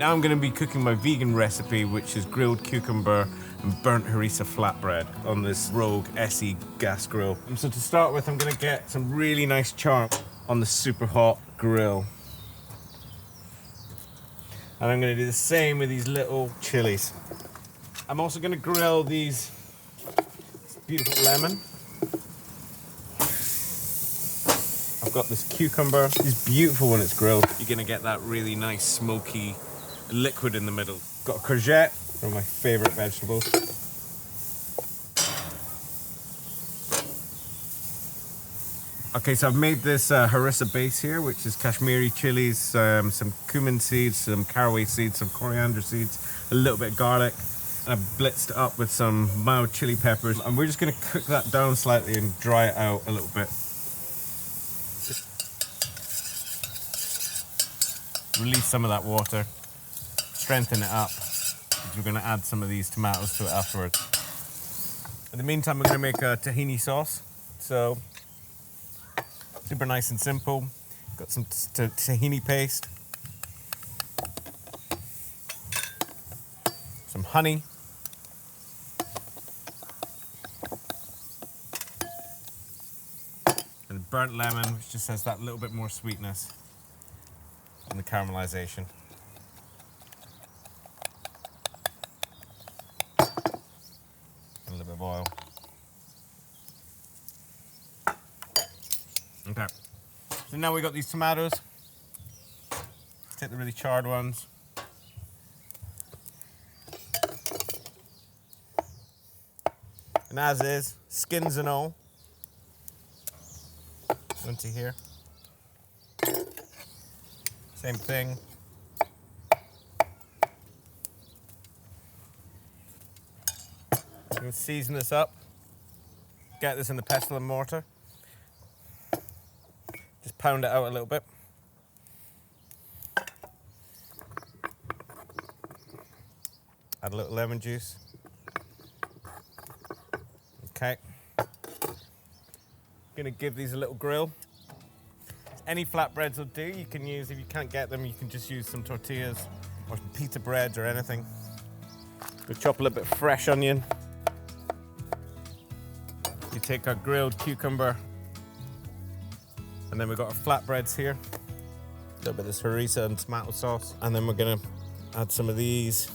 Now I'm gonna be cooking my vegan recipe, which is grilled cucumber and burnt harissa flatbread on this Rogue SE gas grill. And so to start with, I'm gonna get some really nice char on the super hot grill. And I'm gonna do the same with these little chilies. I'm also gonna grill this beautiful lemon. I've got this cucumber. It's beautiful when it's grilled. You're gonna get that really nice smoky liquid in the middle. Got a courgette, one of my favorite vegetables. Okay, so I've made this harissa base here, which is Kashmiri chilies, some cumin seeds, some caraway seeds, some coriander seeds, a little bit of garlic. And I've blitzed it up with some mild chili peppers. And we're just gonna cook that down slightly and dry it out a little bit. Release some of that water, strengthen it up, because we're gonna add some of these tomatoes to it afterwards. In the meantime, we're gonna make a tahini sauce. So, super nice and simple. Got some tahini paste, some honey, and burnt lemon, which just has that little bit more sweetness and the caramelization. And a little bit of oil. Okay, so now we got these tomatoes. Take the really charred ones. And as is, skins and all. Into here. Same thing. We'll season this up. Get this in the pestle and mortar. Just pound it out a little bit. Add a little lemon juice. Okay. Gonna give these a little grill. Any flatbreads will do. You can use, if you can't get them, you can just use some tortillas or some pita breads or anything. We'll chop a little bit of fresh onion. You take our grilled cucumber, and then we've got our flatbreads here. A little bit of this harissa and tomato sauce. And then we're gonna add some of these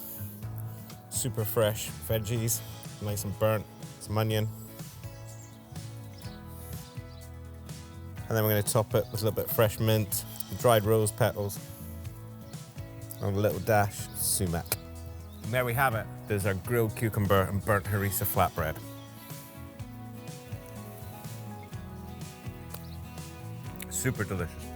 super fresh veggies, nice and burnt, some onion. And then we're going to top it with a little bit of fresh mint, dried rose petals, and a little dash of sumac. And there we have it. There's our grilled cucumber and burnt harissa flatbread. Super delicious.